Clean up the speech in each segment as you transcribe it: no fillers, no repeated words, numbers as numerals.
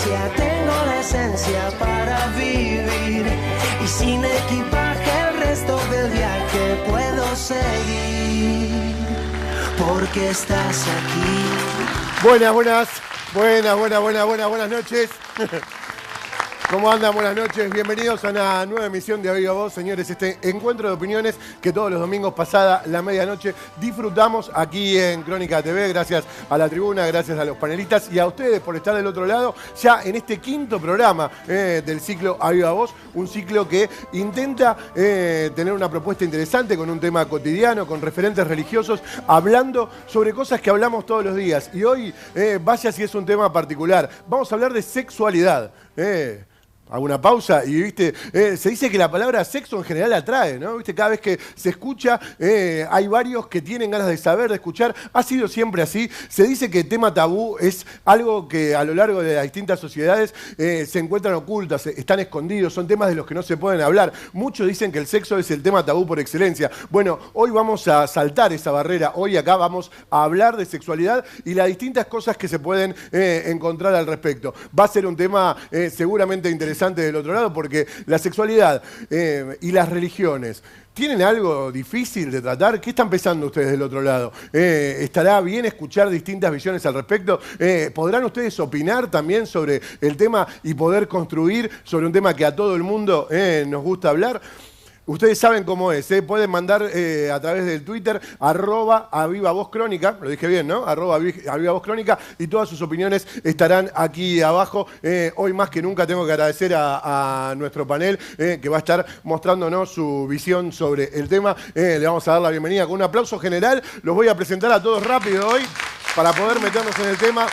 presencia, tengo la esencia para vivir. Y sin equipaje el resto del viaje puedo seguir, porque estás aquí. Buenas noches. ¿Cómo andan? Buenas noches, bienvenidos a una nueva emisión de A Viva Voz, señores, este encuentro de opiniones que todos los domingos pasada la medianoche disfrutamos aquí en Crónica TV, gracias a la tribuna, gracias a los panelistas y a ustedes por estar del otro lado, ya en este quinto programa del ciclo A Viva Voz, un ciclo que intenta tener una propuesta interesante con un tema cotidiano, con referentes religiosos, hablando sobre cosas que hablamos todos los días. Y hoy, vaya si es un tema particular, vamos a hablar de sexualidad. Hago una pausa y viste, se dice que la palabra sexo en general atrae, ¿no? Viste, cada vez que se escucha, hay varios que tienen ganas de saber, de escuchar. Ha sido siempre así. Se dice que el tema tabú es algo que a lo largo de las distintas sociedades se encuentran ocultas, están escondidos, son temas de los que no se pueden hablar. Muchos dicen que el sexo es el tema tabú por excelencia. Bueno, hoy vamos a saltar esa barrera. Hoy acá vamos a hablar de sexualidad y las distintas cosas que se pueden encontrar al respecto. Va a ser un tema seguramente interesante del otro lado, porque la sexualidad y las religiones ¿tienen algo difícil de tratar? ¿Qué están pensando ustedes del otro lado? ¿Estará bien escuchar distintas visiones al respecto? ¿Podrán ustedes opinar también sobre el tema y poder construir sobre un tema que a todo el mundo nos gusta hablar? Ustedes saben cómo es, pueden mandar a través del Twitter @avivavozcrónica, lo dije bien, ¿no? @avivavozcrónica, y todas sus opiniones estarán aquí abajo. Hoy más que nunca tengo que agradecer a nuestro panel que va a estar mostrándonos su visión sobre el tema. Le vamos a dar la bienvenida con un aplauso general. Los voy a presentar a todos rápido hoy para poder meternos en el tema.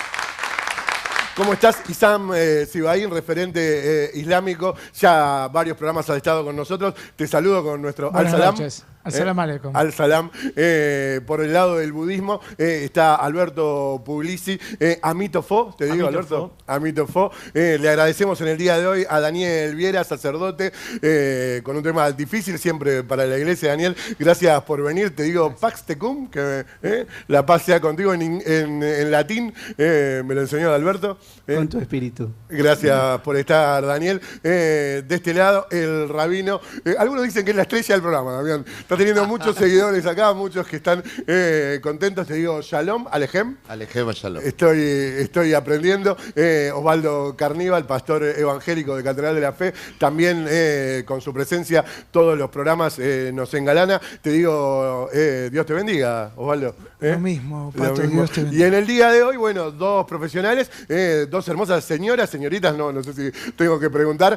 ¿Cómo estás? Isam Sibaín, referente islámico. Ya varios programas has estado con nosotros. Te saludo con nuestro Buenas Al-Salam. Noches. Al-Salam aleikum. Al-Salam. Por el lado del budismo está Alberto Puglisi. Amito Fo, te digo, Alberto. Amito Fo. Le agradecemos en el día de hoy a Daniel Viera, sacerdote, con un tema difícil siempre para la iglesia. Daniel, gracias por venir. Te digo Pax Tecum, que la paz sea contigo en latín. Me lo enseñó Alberto. Con tu espíritu. Gracias por estar, Daniel. De este lado, el rabino. Algunos dicen que es la estrella del programa, Damián. Está teniendo muchos seguidores acá, muchos que están contentos. Te digo, Shalom, Alejem. Alejem, Shalom. Estoy aprendiendo. Osvaldo Carníbal, pastor evangélico de Catedral de la Fe. También con su presencia, todos los programas nos engalana. Te digo, Dios te bendiga, Osvaldo. Lo mismo, Pato, Dios te bendiga. Y en el día de hoy, bueno, dos profesionales, dos hermosas señoritas, no sé si tengo que preguntar.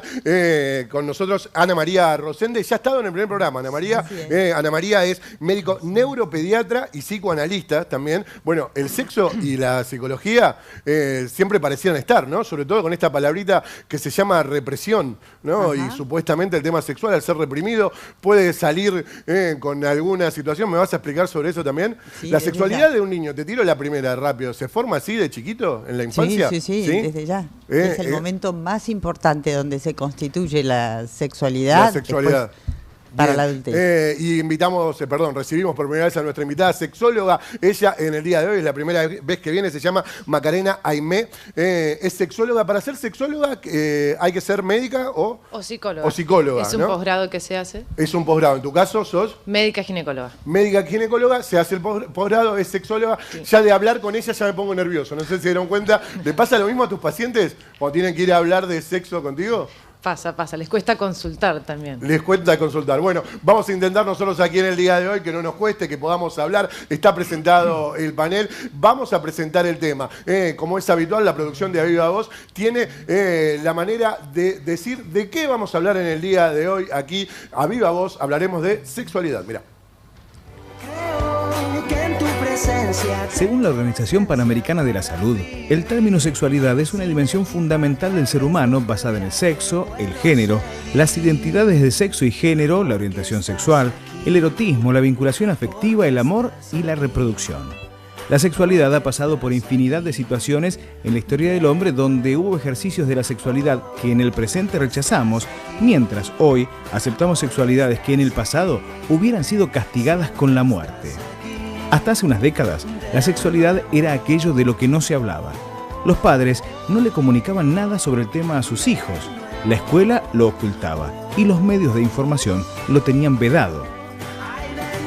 Con nosotros Ana María Rosende, ya ha estado en el primer programa, Ana María. Ana María es médico neuropediatra y psicoanalista también. Bueno, el sexo y la psicología siempre parecían estar, ¿no? Sobre todo con esta palabrita que se llama represión, ¿no? Ajá. Y supuestamente el tema sexual, al ser reprimido, puede salir con alguna situación. ¿Me vas a explicar sobre eso también? Sí, la sexualidad de un niño, te tiro la primera rápido, ¿se forma así de chiquito en la infancia? Sí, desde ya. Es el momento más importante donde se constituye la sexualidad. La sexualidad. Para la adultez. Y recibimos por primera vez a nuestra invitada sexóloga. Ella en el día de hoy, es la primera vez que viene, se llama Macarena Aimé. Es sexóloga. Para ser sexóloga hay que ser médica o psicóloga. O psicóloga, es un posgrado que se hace. Es un posgrado. En tu caso, sos médica ginecóloga. Médica ginecóloga, se hace el posgrado, es sexóloga. Sí. Ya de hablar con ella ya me pongo nervioso. No sé si se dieron cuenta. ¿Le pasa lo mismo a tus pacientes cuando tienen que ir a hablar de sexo contigo? Pasa. Les cuesta consultar también. Les cuesta consultar. Bueno, vamos a intentar nosotros aquí en el día de hoy que no nos cueste, que podamos hablar. Está presentado el panel. Vamos a presentar el tema. Como es habitual, la producción de A Viva Voz tiene la manera de decir de qué vamos a hablar en el día de hoy. Aquí, A Viva Voz, hablaremos de sexualidad. Mirá. Según la Organización Panamericana de la Salud, el término sexualidad es una dimensión fundamental del ser humano basada en el sexo, el género, las identidades de sexo y género, la orientación sexual, el erotismo, la vinculación afectiva, el amor y la reproducción. La sexualidad ha pasado por infinidad de situaciones en la historia del hombre donde hubo ejercicios de la sexualidad que en el presente rechazamos, mientras hoy aceptamos sexualidades que en el pasado hubieran sido castigadas con la muerte. Hasta hace unas décadas, la sexualidad era aquello de lo que no se hablaba. Los padres no le comunicaban nada sobre el tema a sus hijos. La escuela lo ocultaba y los medios de información lo tenían vedado.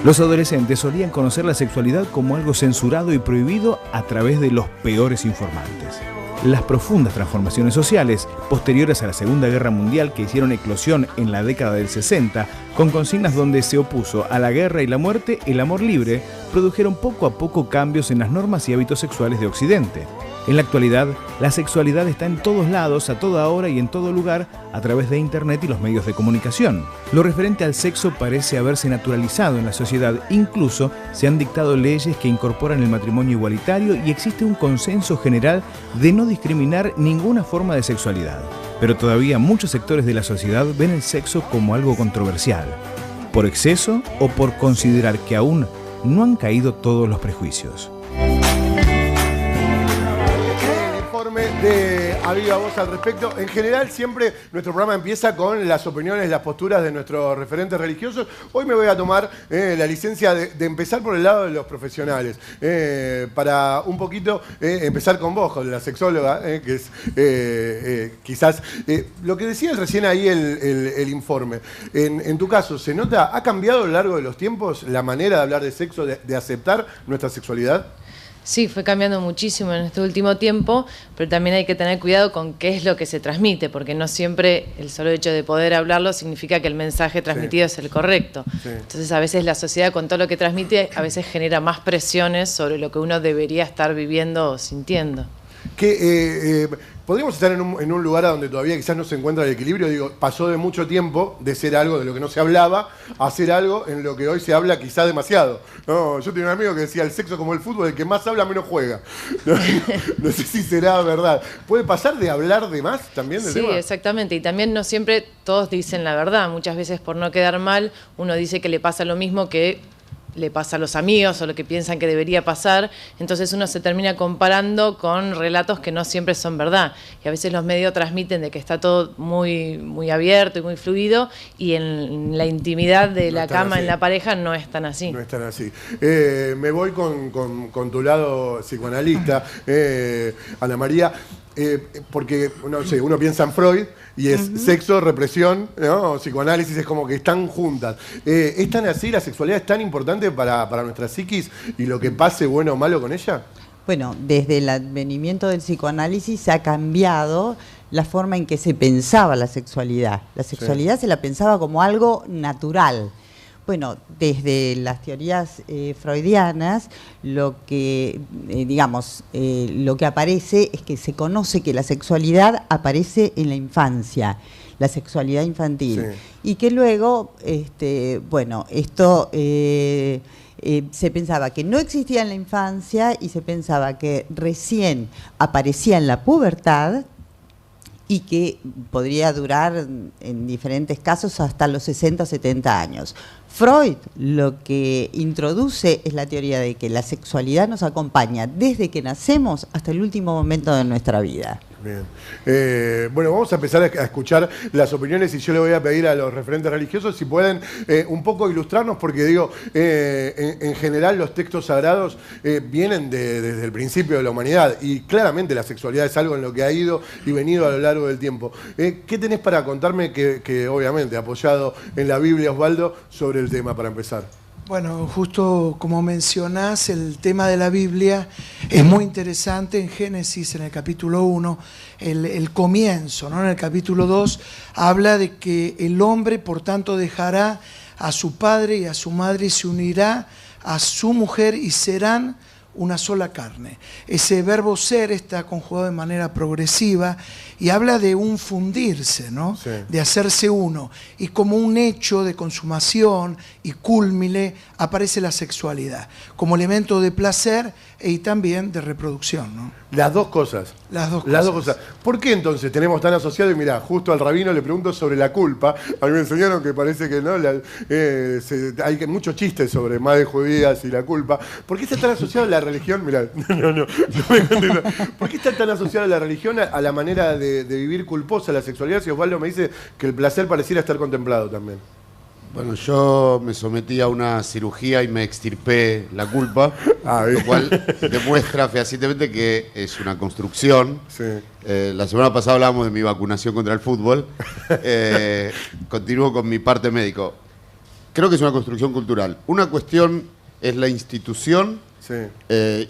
Los adolescentes solían conocer la sexualidad como algo censurado y prohibido a través de los peores informantes. Las profundas transformaciones sociales posteriores a la Segunda Guerra Mundial que hicieron eclosión en la década del 60, con consignas donde se opuso a la guerra y la muerte, el amor libre, produjeron poco a poco cambios en las normas y hábitos sexuales de Occidente. En la actualidad, la sexualidad está en todos lados, a toda hora y en todo lugar, a través de Internet y los medios de comunicación. Lo referente al sexo parece haberse naturalizado en la sociedad, incluso se han dictado leyes que incorporan el matrimonio igualitario y existe un consenso general de no discriminar ninguna forma de sexualidad. Pero todavía muchos sectores de la sociedad ven el sexo como algo controversial, por exceso o por considerar que aún no han caído todos los prejuicios. De A Viva Voz al respecto. En general, siempre nuestro programa empieza con las opiniones, las posturas de nuestros referentes religiosos. Hoy me voy a tomar la licencia de empezar por el lado de los profesionales. Para un poquito empezar con vos, con la sexóloga, que es quizás lo que decía recién ahí el informe. En tu caso, ¿se nota, ha cambiado a lo largo de los tiempos la manera de hablar de sexo, de aceptar nuestra sexualidad? Sí, fue cambiando muchísimo en este último tiempo, pero también hay que tener cuidado con qué es lo que se transmite, porque no siempre el solo hecho de poder hablarlo significa que el mensaje transmitido es el correcto. Sí. Entonces a veces la sociedad con todo lo que transmite a veces genera más presiones sobre lo que uno debería estar viviendo o sintiendo. Podríamos estar en un lugar donde todavía quizás no se encuentra el equilibrio. Digo, pasó de mucho tiempo de ser algo de lo que no se hablaba a ser algo en lo que hoy se habla quizás demasiado. No, yo tenía un amigo que decía el sexo como el fútbol, el que más habla menos juega. No sé si será verdad. ¿Puede pasar de hablar de más también del tema? Sí, exactamente. Y también no siempre todos dicen la verdad. Muchas veces por no quedar mal uno dice que le pasa lo mismo que le pasa a los amigos o lo que piensan que debería pasar, entonces uno se termina comparando con relatos que no siempre son verdad. Y a veces los medios transmiten de que está todo muy, muy abierto y muy fluido, y en la intimidad de la cama, en la pareja, no es tan así. No es tan así. Me voy con tu lado psicoanalista, Ana María. Porque no sé, uno piensa en Freud y es sexo, represión, ¿no? Psicoanálisis, es como que están juntas. ¿Es tan así? ¿La sexualidad es tan importante para nuestra psiquis y lo que pase bueno o malo con ella? Bueno, desde el advenimiento del psicoanálisis ha cambiado la forma en que se pensaba la sexualidad. La sexualidad se la pensaba como algo natural. Bueno, desde las teorías freudianas, lo que aparece es que se conoce que la sexualidad aparece en la infancia, la sexualidad infantil, y que luego, esto se pensaba que no existía en la infancia y se pensaba que recién aparecía en la pubertad, y que podría durar en diferentes casos hasta los 60 o 70 años. Freud lo que introduce es la teoría de que la sexualidad nos acompaña desde que nacemos hasta el último momento de nuestra vida. Bien. Bueno, vamos a empezar a escuchar las opiniones y yo le voy a pedir a los referentes religiosos si pueden un poco ilustrarnos, porque digo, en general los textos sagrados vienen desde el principio de la humanidad y claramente la sexualidad es algo en lo que ha ido y venido a lo largo del tiempo. ¿Qué tenés para contarme que obviamente apoyado en la Biblia, Osvaldo, sobre el tema para empezar? Bueno, justo como mencionás, el tema de la Biblia es muy interesante. En Génesis, en el capítulo 1, el comienzo, ¿no? En el capítulo 2, habla de que el hombre, por tanto, dejará a su padre y a su madre y se unirá a su mujer y serán una sola carne. Ese verbo ser está conjugado de manera progresiva y habla de un fundirse, ¿no? Sí. De hacerse uno. Y como un hecho de consumación y cúlmine aparece la sexualidad, como elemento de placer y también de reproducción, ¿no? Las dos cosas. Las dos cosas. ¿Por qué entonces tenemos tan asociado? Y mirá, justo al rabino le pregunto sobre la culpa. A mí me enseñaron que parece que no, hay muchos chistes sobre madres judías y la culpa. ¿Por qué está tan asociado a la religión? Mirá, no me contento. ¿Por qué está tan asociado a la religión a la manera de vivir culposa la sexualidad? Si Osvaldo me dice que el placer pareciera estar contemplado también. Bueno, yo me sometí a una cirugía y me extirpé la culpa, lo cual demuestra fehacientemente que es una construcción. Sí. La semana pasada hablábamos de mi vacunación contra el fútbol. Continúo con mi parte médico. Creo que es una construcción cultural. Una cuestión es la institución, sí,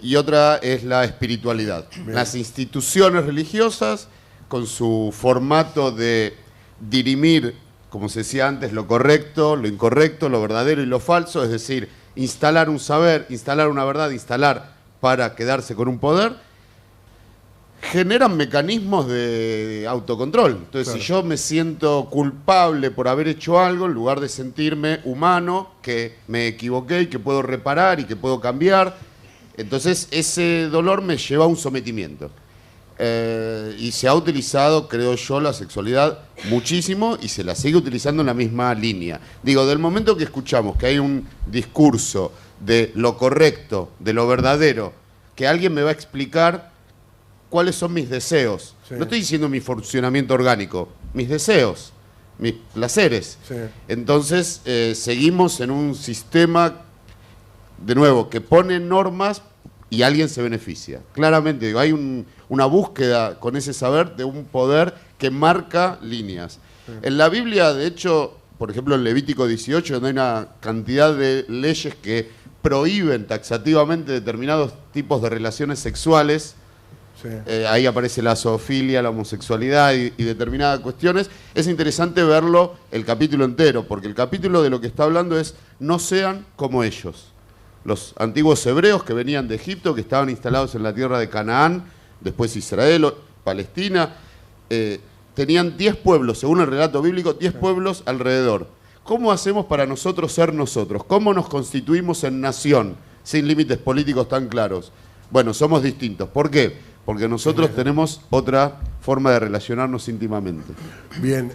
y otra es la espiritualidad. Bien. Las instituciones religiosas, con su formato de dirimir, como se decía antes, lo correcto, lo incorrecto, lo verdadero y lo falso, es decir, instalar un saber, instalar una verdad, instalar para quedarse con un poder, generan mecanismos de autocontrol. Entonces, claro, si yo me siento culpable por haber hecho algo, en lugar de sentirme humano, que me equivoqué y que puedo reparar y que puedo cambiar, entonces ese dolor me lleva a un sometimiento. Y se ha utilizado, creo yo, la sexualidad muchísimo y se la sigue utilizando en la misma línea. Digo, del momento que escuchamos que hay un discurso de lo correcto, de lo verdadero, que alguien me va a explicar cuáles son mis deseos. Sí. No estoy diciendo mi funcionamiento orgánico, mis deseos, mis placeres. Sí. Entonces, seguimos en un sistema, de nuevo, que pone normas y alguien se beneficia. Claramente, digo, hay una búsqueda con ese saber de un poder que marca líneas. Sí. En la Biblia, de hecho, por ejemplo, en Levítico 18, donde hay una cantidad de leyes que prohíben taxativamente determinados tipos de relaciones sexuales, sí, ahí aparece la zoofilia, la homosexualidad y determinadas cuestiones. Es interesante verlo el capítulo entero, porque el capítulo de lo que está hablando es no sean como ellos. Los antiguos hebreos que venían de Egipto, que estaban instalados en la tierra de Canaán, después Israel, Palestina, tenían 10 pueblos, según el relato bíblico, 10 pueblos alrededor. ¿Cómo hacemos para nosotros ser nosotros? ¿Cómo nos constituimos en nación sin límites políticos tan claros? Bueno, somos distintos. ¿Por qué? Porque nosotros tenemos otra forma de relacionarnos íntimamente. Bien,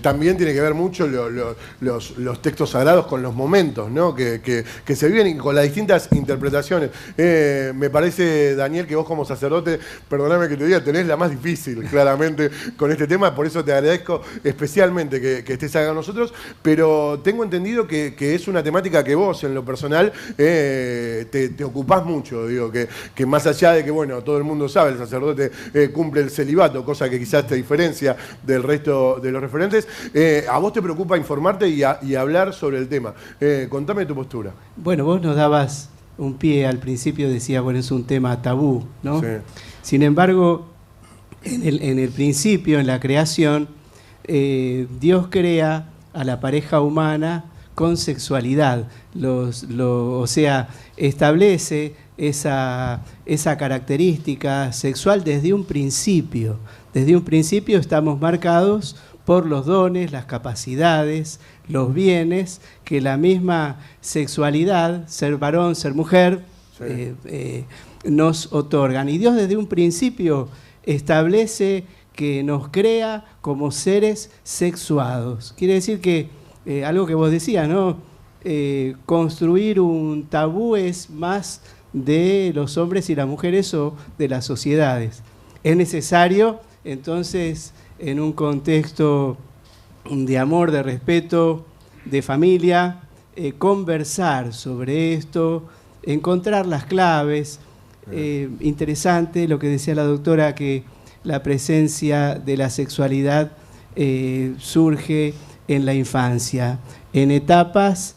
también tiene que ver mucho los textos sagrados con los momentos, ¿no? que se viven y con las distintas interpretaciones. Me parece, Daniel, que vos como sacerdote, perdóname que te diga, tenés la más difícil, claramente, con este tema, por eso te agradezco especialmente que estés acá con nosotros, pero tengo entendido que es una temática que vos, en lo personal, te ocupás mucho, digo, que más allá de que, bueno, todo el mundo sabe, el sacerdote cumple el celibato, cosa que quizás te diferencia del resto de los referentes. A vos te preocupa informarte y hablar sobre el tema. Contame tu postura. Bueno, vos nos dabas un pie al principio, decías, bueno, es un tema tabú, ¿no? Sí. Sin embargo, en el principio, en la creación, Dios crea a la pareja humana con sexualidad, o sea, establece esa característica sexual desde un principio. Desde un principio estamos marcados por los dones, las capacidades, los bienes que la misma sexualidad, ser varón, ser mujer, sí, nos otorgan. Y Dios desde un principio establece que nos crea como seres sexuados. Quiere decir que, algo que vos decías, ¿no? Construir un tabú es más de los hombres y las mujeres o de las sociedades. Es necesario, entonces, en un contexto de amor, de respeto, de familia, conversar sobre esto, encontrar las claves. Interesante lo que decía la doctora, que la presencia de la sexualidad surge en la infancia, en etapas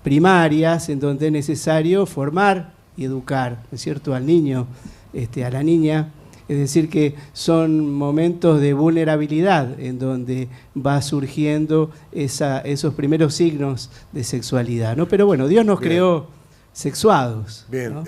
primarias, en donde es necesario formar y educar, ¿no es cierto?, al niño, a la niña. Es decir, que son momentos de vulnerabilidad en donde va surgiendo esos primeros signos de sexualidad, ¿no? Pero bueno, Dios nos creó sexuados. Bien, ¿no?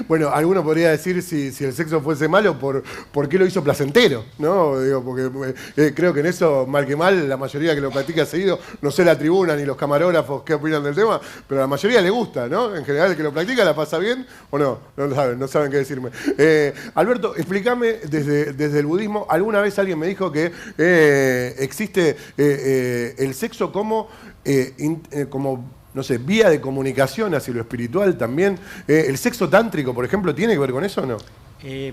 Bueno, alguno podría decir si el sexo fuese malo, ¿por qué lo hizo placentero? ¿No? Digo, porque creo que en eso, mal que mal, la mayoría que lo practica seguido, no sé la tribuna ni los camarógrafos qué opinan del tema, pero a la mayoría le gusta, ¿no? En general, el que lo practica la pasa bien o no, no saben qué decirme. Alberto, explícame desde el budismo, alguna vez alguien me dijo que existe el sexo como no sé, vía de comunicación hacia lo espiritual también. ¿El sexo tántrico, por ejemplo, tiene que ver con eso o no?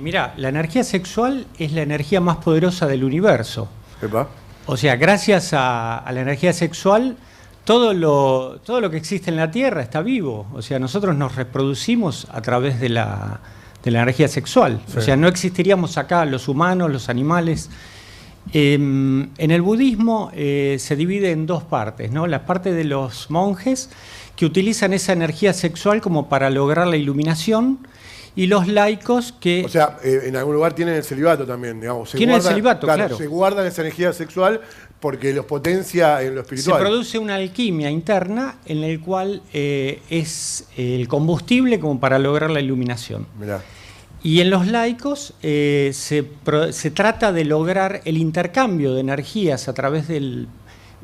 Mirá, la energía sexual es la energía más poderosa del universo. ¿Epa? O sea, gracias a la energía sexual todo lo que existe en la Tierra está vivo. O sea, nosotros nos reproducimos a través de la energía sexual. Sí. O sea, no existiríamos acá los humanos, los animales. En el budismo se divide en dos partes, ¿no? La parte de los monjes, que utilizan esa energía sexual como para lograr la iluminación, y los laicos que... O sea, en algún lugar tienen el celibato también, digamos. Tienen el celibato, claro. Se guardan esa energía sexual porque los potencia en lo espiritual. Se produce una alquimia interna en el cual es el combustible como para lograr la iluminación. Mirá. Y en los laicos se trata de lograr el intercambio de energías a través del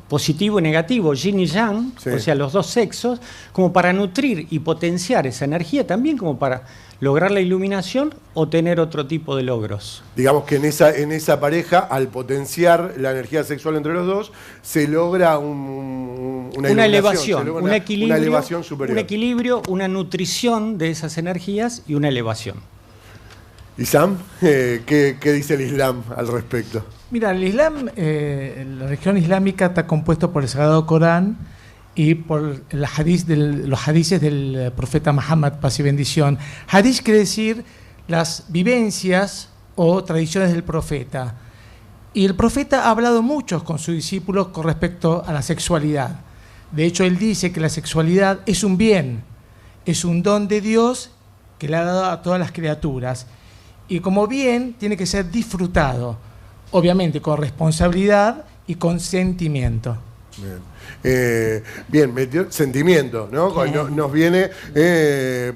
positivo y negativo, yin y yang, sí. O sea, los dos sexos, como para nutrir y potenciar esa energía, también como para lograr la iluminación o tener otro tipo de logros. Digamos que en esa pareja, al potenciar la energía sexual entre los dos, se logra una elevación, un equilibrio, una elevación superior. Un equilibrio, una nutrición de esas energías y una elevación. ¿Y Sam? ¿Qué dice el Islam al respecto? Mira, el Islam, la religión islámica está compuesto por el Sagrado Corán y por los hadices del profeta Muhammad, paz y bendición. Hadith quiere decir las vivencias o tradiciones del profeta. Y el profeta ha hablado mucho con sus discípulos con respecto a la sexualidad. De hecho, él dice que la sexualidad es un bien, es un don de Dios que le ha dado a todas las criaturas. Y como bien, tiene que ser disfrutado, obviamente con responsabilidad y con sentimiento. Bien, metió sentimiento, ¿no? Nos viene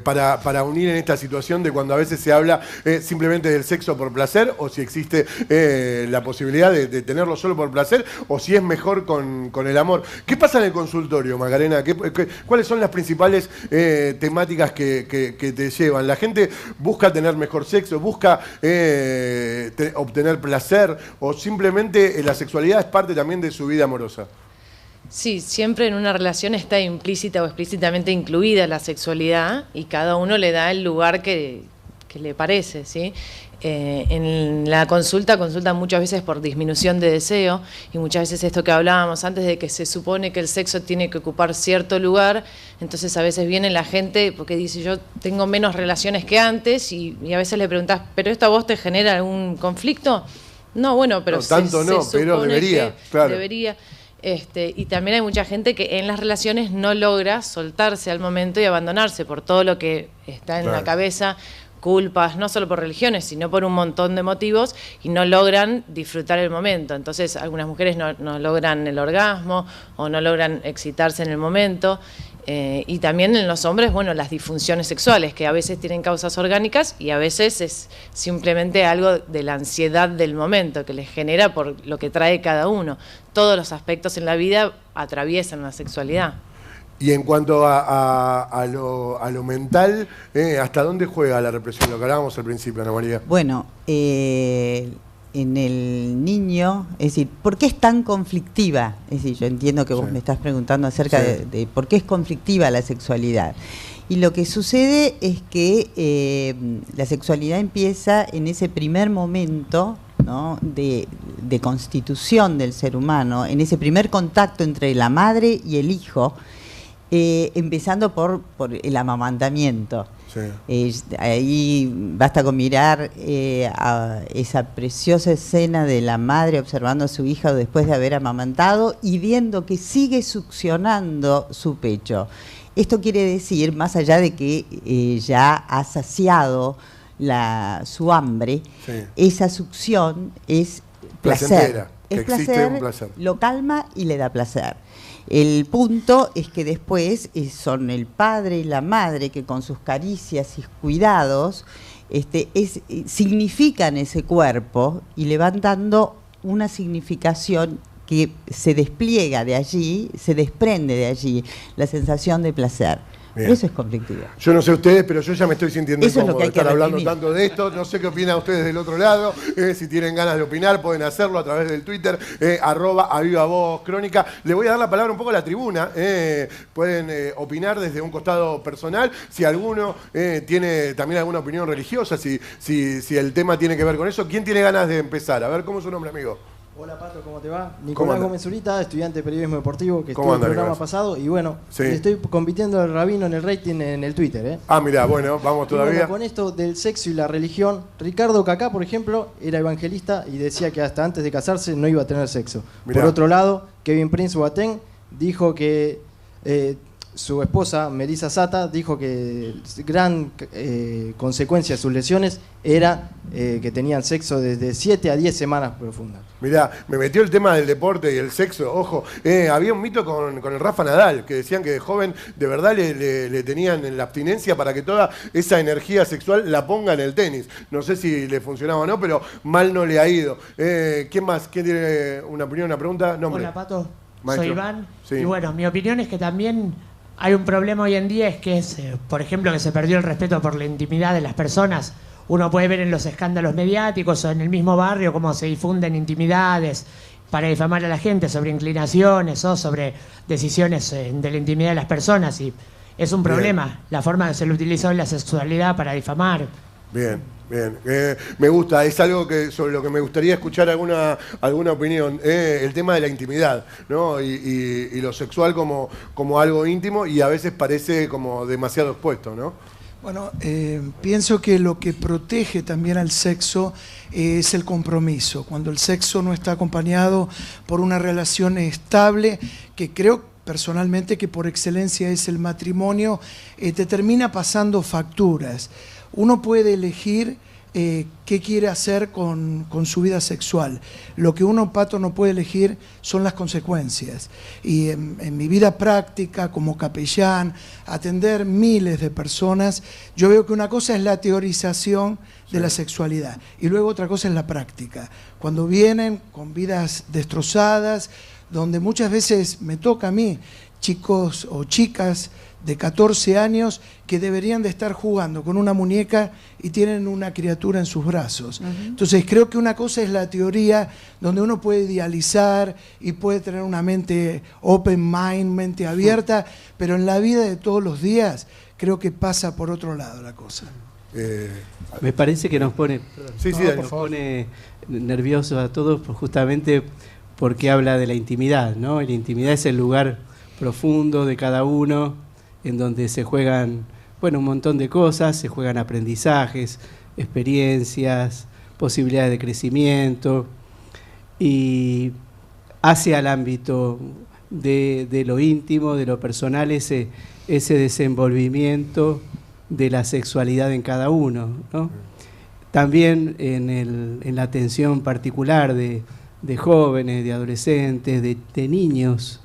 para unir en esta situación de cuando a veces se habla simplemente del sexo por placer, o si existe la posibilidad de tenerlo solo por placer, o si es mejor con el amor. ¿Qué pasa en el consultorio, Macarena? ¿Cuáles son las principales temáticas que te llevan? ¿La gente busca tener mejor sexo, busca obtener placer, o simplemente la sexualidad es parte también de su vida amorosa? Sí, siempre en una relación está implícita o explícitamente incluida la sexualidad y cada uno le da el lugar que le parece, ¿sí? En la consulta muchas veces por disminución de deseo y muchas veces esto que hablábamos antes de que se supone que el sexo tiene que ocupar cierto lugar, entonces a veces viene la gente porque dice yo tengo menos relaciones que antes y a veces le preguntás, ¿pero esto a vos te genera algún conflicto? No, bueno, pero no, tanto no, pero debería, claro. Debería. Y también hay mucha gente que en las relaciones no logra soltarse al momento y abandonarse por todo lo que está en la cabeza, culpas, no solo por religiones, sino por un montón de motivos, y no logran disfrutar el momento. Entonces, algunas mujeres no logran el orgasmo o no logran excitarse en el momento. Y también en los hombres, bueno, las disfunciones sexuales, que a veces tienen causas orgánicas y a veces es simplemente algo de la ansiedad del momento que les genera por lo que trae cada uno. Todos los aspectos en la vida atraviesan la sexualidad. Y en cuanto a lo mental, ¿hasta dónde juega la represión? Lo que hablábamos al principio, Ana María. Bueno, en el niño, es decir, ¿por qué es tan conflictiva? Es decir, yo entiendo que vos me estás preguntando acerca de por qué es conflictiva la sexualidad. Y lo que sucede es que la sexualidad empieza en ese primer momento, ¿no?, de constitución del ser humano, en ese primer contacto entre la madre y el hijo, empezando por el amamantamiento. Sí. Ahí basta con mirar a esa preciosa escena de la madre observando a su hija después de haber amamantado y viendo que sigue succionando su pecho. Esto quiere decir, más allá de que ya ha saciado su hambre, sí, esa succión es placer. Es placer, lo calma y le da placer. El punto es que después son el padre y la madre que con sus caricias y cuidados significan ese cuerpo y le van dando una significación que se despliega de allí, se desprende de allí, la sensación de placer. Bien. Eso es conflictivo. Yo no sé ustedes, pero yo ya me estoy sintiendo incómodo de estar hablando tanto de esto. No sé qué opinan ustedes del otro lado. Si tienen ganas de opinar, pueden hacerlo a través del Twitter, @avivavoz_crónica. Le voy a dar la palabra un poco a la tribuna. Pueden opinar desde un costado personal. Si alguno tiene también alguna opinión religiosa, si el tema tiene que ver con eso. ¿Quién tiene ganas de empezar? A ver, ¿cómo es su nombre, amigo? Hola Pato, ¿cómo te va? Nicolás Gómez Zurita, estudiante de periodismo deportivo, que estuvo en el programa Nicolás? pasado y bueno, Sí. le estoy compitiendo al Rabino en el rating en el Twitter, ¿eh? Ah, mirá, bueno, vamos Y todavía. bueno, con esto del sexo y la religión, Ricardo Cacá, por ejemplo, era evangelista y decía que hasta antes de casarse no iba a tener sexo. Mirá. Por otro lado, Kevin Prince Boateng dijo que su esposa, Melissa Sata, dijo que gran consecuencia de sus lesiones era que tenían sexo desde 7 a 10 semanas profundas. Mirá, me metió el tema del deporte y el sexo, ojo. Había un mito con el Rafa Nadal, que decían que de joven de verdad le tenían en la abstinencia para que toda esa energía sexual la ponga en el tenis. No sé si le funcionaba o no, pero mal no le ha ido. ¿Quién más? ¿Quién tiene una opinión, una pregunta? Nombre. Hola Pato, Maestro. soy Iván. Sí. Y bueno, mi opinión es que también hay un problema hoy en día, es que por ejemplo, que se perdió el respeto por la intimidad de las personas. Uno puede ver en los escándalos mediáticos o en el mismo barrio cómo se difunden intimidades para difamar a la gente sobre inclinaciones o sobre decisiones de la intimidad de las personas. Y es un problema la forma que se le utiliza hoy la sexualidad para difamar. Bien, bien. Me gusta, es algo que sobre lo que me gustaría escuchar alguna opinión. El tema de la intimidad, ¿no? Y lo sexual como algo íntimo y a veces parece como demasiado expuesto, ¿no? Bueno, pienso que lo que protege también al sexo es el compromiso. Cuando el sexo no está acompañado por una relación estable, que creo personalmente que por excelencia es el matrimonio, te termina pasando facturas. Uno puede elegir qué quiere hacer con su vida sexual. Lo que uno, Pato, no puede elegir son las consecuencias. Y en mi vida práctica, como capellán, atender miles de personas, yo veo que una cosa es la teorización de la sexualidad y luego otra cosa es la práctica. Cuando vienen con vidas destrozadas, donde muchas veces me toca a mí, chicos o chicas de 14 años que deberían de estar jugando con una muñeca y tienen una criatura en sus brazos. Entonces creo que una cosa es la teoría donde uno puede idealizar y puede tener una mente open mind, mente abierta, pero en la vida de todos los días creo que pasa por otro lado la cosa. Me parece que nos pone, nos pone nerviosos a todos justamente porque habla de la intimidad, ¿no? La intimidad es el lugar profundo de cada uno, en donde se juegan, bueno, un montón de cosas, se juegan aprendizajes, experiencias, posibilidades de crecimiento, y hace al ámbito de lo íntimo, de lo personal, ese desenvolvimiento de la sexualidad en cada uno, ¿no? También en la atención particular de jóvenes, de adolescentes, de niños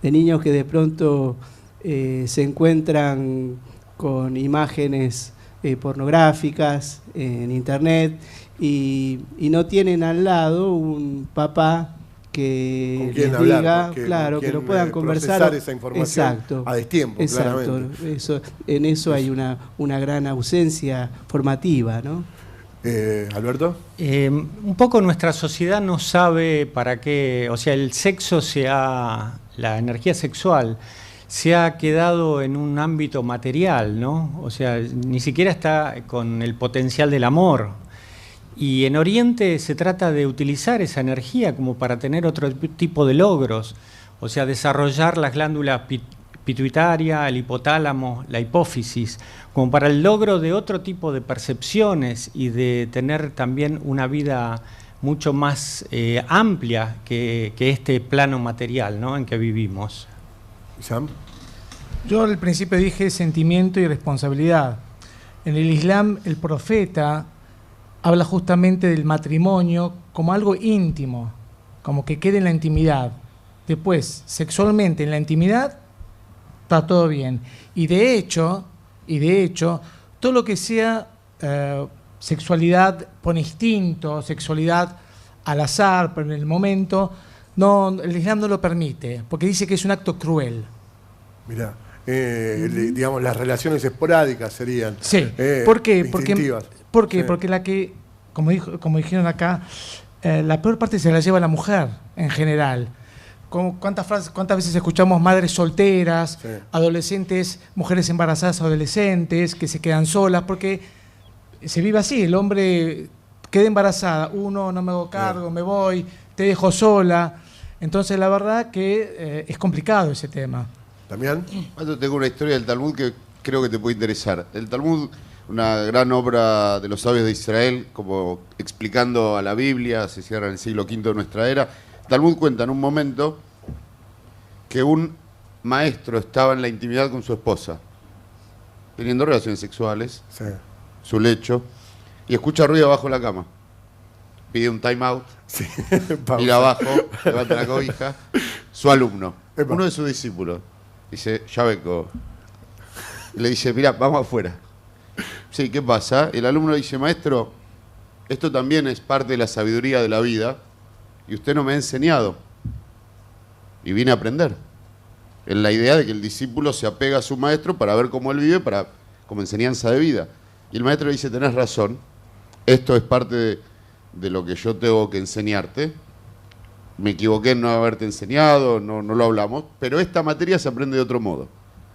que de pronto se encuentran con imágenes pornográficas en internet y no tienen al lado un papá que les hablar, diga, porque claro, que lo puedan conversar. Procesar esa información a destiempo, exacto. claramente. En eso hay una gran ausencia formativa, ¿no? ¿Alberto? Un poco nuestra sociedad no sabe para qué, o sea, el sexo la energía sexual se ha quedado en un ámbito material, ¿no? O sea, ni siquiera está con el potencial del amor. Y en Oriente se trata de utilizar esa energía como para tener otro tipo de logros, o sea, desarrollar las glándulas pituitaria, el hipotálamo, la hipófisis, como para el logro de otro tipo de percepciones y de tener también una vida mucho más amplia que este plano material, ¿no?, en que vivimos. ¿Sam? Yo al principio dije sentimiento y responsabilidad. En el Islam el profeta habla justamente del matrimonio como algo íntimo, como que quede en la intimidad. Después, sexualmente en la intimidad está todo bien. Y de hecho, todo lo que sea sexualidad por instinto, sexualidad al azar, pero en el momento, no, el Islam no lo permite, porque dice que es un acto cruel. Mirá, digamos, las relaciones esporádicas serían. Sí, ¿por qué? Instintivas. ¿Por qué? Sí. Porque la que, como dijeron acá, la peor parte se la lleva la mujer en general. ¿Cuántas veces escuchamos madres solteras, sí, adolescentes, mujeres embarazadas, adolescentes, que se quedan solas? Porque se vive así, el hombre queda embarazada, uno, no me hago cargo, me voy, te dejo sola. Entonces la verdad que es complicado ese tema. ¿También? Yo tengo una historia del Talmud que creo que te puede interesar. El Talmud, una gran obra de los sabios de Israel, como explicando a la Biblia, se cierra en el siglo V de nuestra era. El Talmud cuenta en un momento que un maestro estaba en la intimidad con su esposa, teniendo relaciones sexuales, sí, su lecho, y escucha ruido abajo de la cama. Pide un time out, sí, mira abajo, levanta la cobija. Su alumno, Epa. uno de sus discípulos, dice, ya vengo. Y le dice, mira, vamos afuera. Sí, ¿qué pasa? El alumno dice, maestro, esto también es parte de la sabiduría de la vida y usted no me ha enseñado. Y vine a aprender. Es la idea de que el discípulo se apega a su maestro para ver cómo él vive, como enseñanza de vida. Y el maestro le dice, tenés razón, esto es parte de lo que yo tengo que enseñarte. Me equivoqué en no haberte enseñado, no lo hablamos, pero esta materia se aprende de otro modo.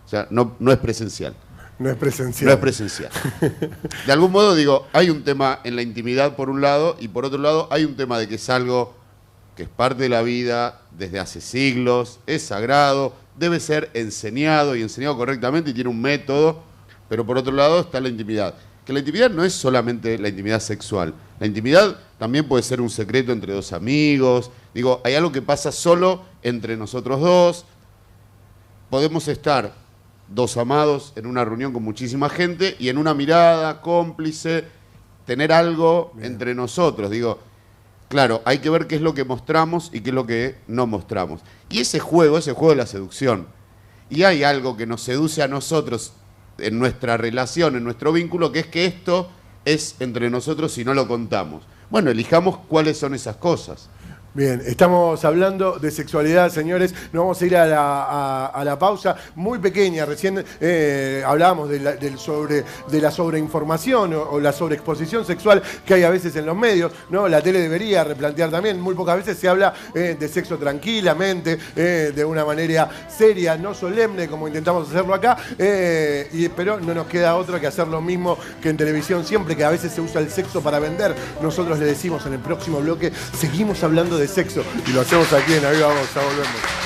O sea, no es presencial. No es presencial. No es presencial. De algún modo, digo, hay un tema en la intimidad por un lado, y por otro lado hay un tema de que es algo que es parte de la vida desde hace siglos, es sagrado, debe ser enseñado y enseñado correctamente y tiene un método, pero por otro lado está la intimidad. Que la intimidad no es solamente la intimidad sexual. La intimidad también puede ser un secreto entre dos amigos. Digo, hay algo que pasa solo entre nosotros dos. Podemos estar dos amados en una reunión con muchísima gente y en una mirada cómplice tener algo entre nosotros. Digo, claro, hay que ver qué es lo que mostramos y qué es lo que no mostramos. Y ese juego de la seducción. Y hay algo que nos seduce a nosotros en nuestra relación, en nuestro vínculo, que es que esto es entre nosotros y no lo contamos. Bueno, elijamos cuáles son esas cosas. Bien, estamos hablando de sexualidad, señores. Nos vamos a ir a la pausa muy pequeña. Recién hablábamos de la sobreinformación o la sobreexposición sexual que hay a veces en los medios, ¿no? La tele debería replantear también. Muy pocas veces se habla de sexo tranquilamente, de una manera seria, no solemne, como intentamos hacerlo acá. Pero no nos queda otra que hacer lo mismo que en televisión siempre, que a veces se usa el sexo para vender. Nosotros le decimos en el próximo bloque, seguimos hablando de sexo y lo hacemos aquí en A Viva Voz. Ya volvemos.